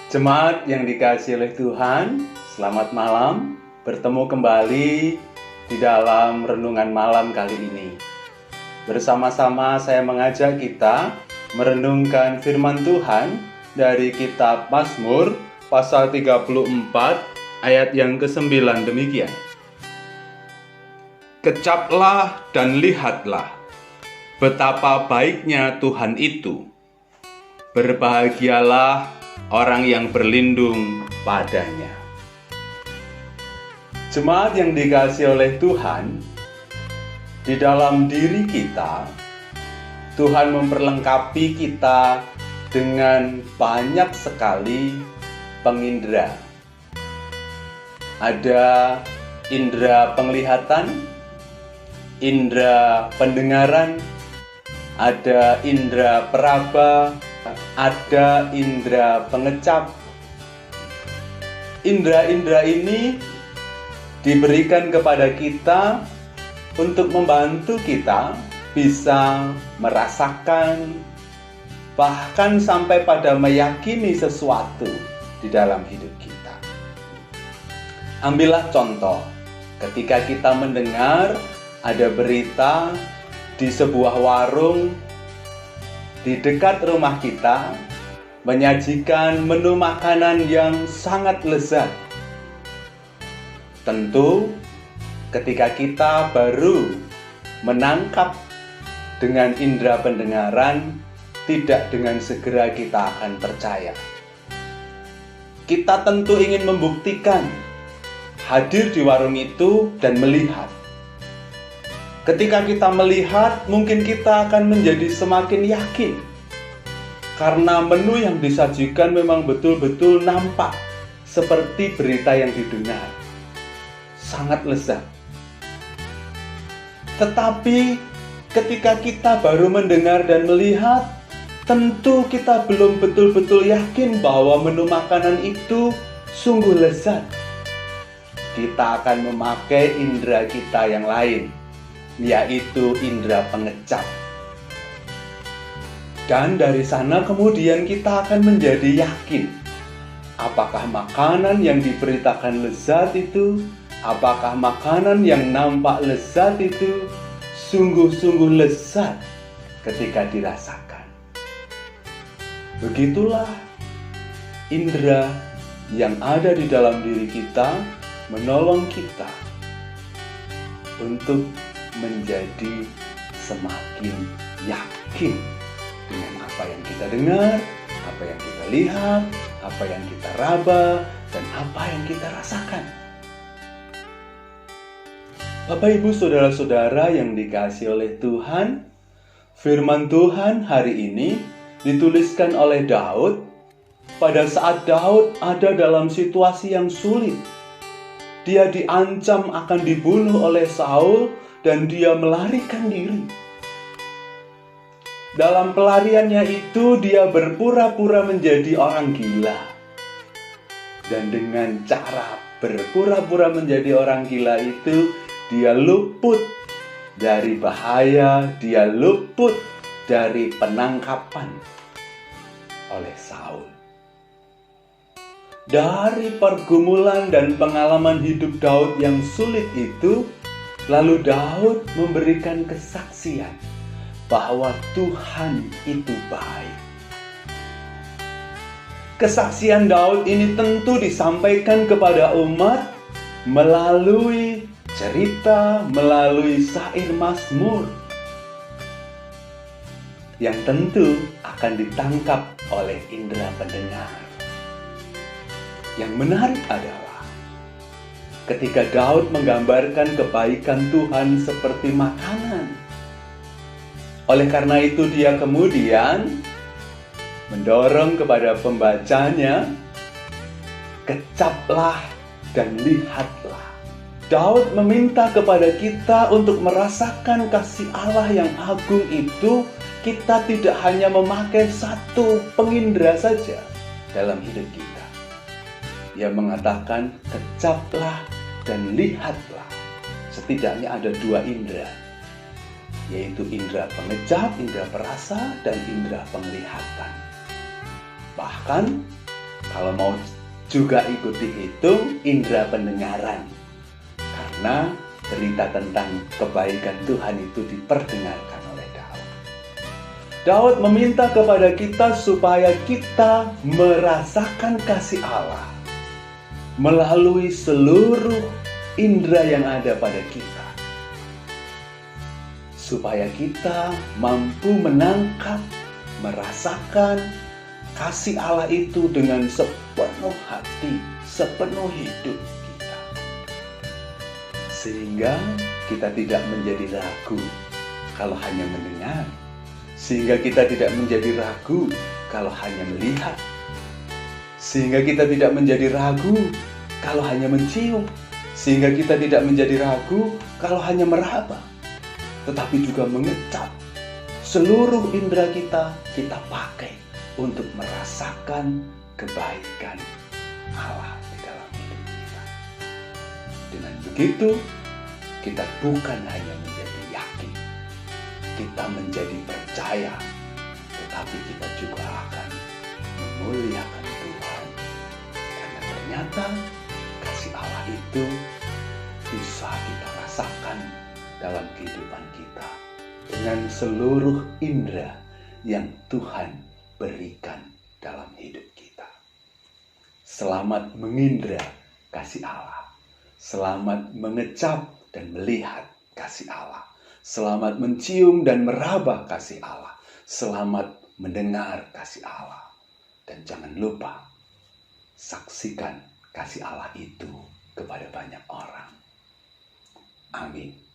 Jemaat yang dikasihi oleh Tuhan, selamat malam. Bertemu kembali di dalam renungan malam kali ini. Bersama-sama saya mengajak kita merenungkan firman Tuhan dari kitab Mazmur pasal 34 ayat yang ke-9 demikian. Kecaplah dan lihatlah betapa baiknya Tuhan itu. Berbahagialah orang yang berlindung padanya. Jemaat yang dikasihi oleh Tuhan, di dalam diri kita, Tuhan memperlengkapi kita dengan banyak sekali pengindera. Ada indera penglihatan, indera pendengaran, ada indera peraba, ada indera pengecap. Indera-indera ini diberikan kepada kita untuk membantu kita bisa merasakan, bahkan sampai pada meyakini sesuatu di dalam hidup kita. Ambillah contoh, ketika kita mendengar ada berita di sebuah warung di dekat rumah kita menyajikan menu makanan yang sangat lezat. Tentu ketika kita baru menangkap dengan indera pendengaran, tidak dengan segera kita akan percaya. Kita tentu ingin membuktikan, hadir di warung itu dan melihat. Ketika kita melihat, mungkin kita akan menjadi semakin yakin. Karena menu yang disajikan memang betul-betul nampak seperti berita yang didengar. Sangat lezat. Tetapi ketika kita baru mendengar dan melihat, tentu kita belum betul-betul yakin bahwa menu makanan itu sungguh lezat. Kita akan memakai indera kita yang lain, yaitu indera pengecap. Dan dari sana kemudian kita akan menjadi yakin, apakah makanan yang diberitakan lezat itu, apakah makanan yang nampak lezat itu sungguh-sungguh lezat ketika dirasakan. Begitulah indera yang ada di dalam diri kita menolong kita untuk menjadi semakin yakin dengan apa yang kita dengar, apa yang kita lihat, apa yang kita raba, dan apa yang kita rasakan. Bapak, Ibu, Saudara-saudara yang dikasihi oleh Tuhan, firman Tuhan hari ini dituliskan oleh Daud pada saat Daud ada dalam situasi yang sulit. Dia diancam akan dibunuh oleh Saul dan dia melarikan diri. Dalam pelariannya itu dia berpura-pura menjadi orang gila. Dan dengan cara berpura-pura menjadi orang gila itu, dia luput dari bahaya, dia luput dari penangkapan oleh Saul. Dari pergumulan dan pengalaman hidup Daud yang sulit itu, lalu Daud memberikan kesaksian bahwa Tuhan itu baik. Kesaksian Daud ini tentu disampaikan kepada umat melalui cerita, melalui syair Mazmur yang tentu akan ditangkap oleh indera pendengar. Yang menarik adalah ketika Daud menggambarkan kebaikan Tuhan seperti makanan. Oleh karena itu dia kemudian mendorong kepada pembacanya, kecaplah dan lihatlah. Daud meminta kepada kita untuk merasakan kasih Allah yang agung itu. Kita tidak hanya memakai satu pengindera saja dalam hidup kita. Dia mengatakan, kecaplah dan lihatlah. Setidaknya ada dua indera, yaitu indera pengecap, indera perasa, dan indera penglihatan. Bahkan Kalau mau juga ikut dihitung, indera pendengaran. Karena berita tentang kebaikan Tuhan itu diperdengarkan oleh Daud. Daud meminta kepada kita supaya kita merasakan kasih Allah melalui seluruh indera yang ada pada kita. Supaya kita mampu menangkap, merasakan kasih Allah itu dengan sepenuh hati, sepenuh hidup kita. Sehingga kita tidak menjadi ragu kalau hanya mendengar. Sehingga kita tidak menjadi ragu kalau hanya melihat. Sehingga kita tidak menjadi ragu kalau hanya mencium. Sehingga kita tidak menjadi ragu kalau hanya meraba. Tetapi juga mengecap. Seluruh indera kita pakai untuk merasakan kebaikan Allah di dalam hidup kita. Dengan begitu, kita bukan hanya menjadi yakin, kita menjadi percaya, tetapi kita juga akan memuliakan Tuhan. Karena ternyata kasih Allah itu bisa kita rasakan dalam kehidupan kita dengan seluruh indera yang Tuhan berikan dalam hidup kita. Selamat mengindra kasih Allah. Selamat mengecap dan melihat kasih Allah. Selamat mencium dan meraba kasih Allah. Selamat mendengar kasih Allah. Dan jangan lupa, saksikan kasih Allah itu kepada banyak orang. Amin.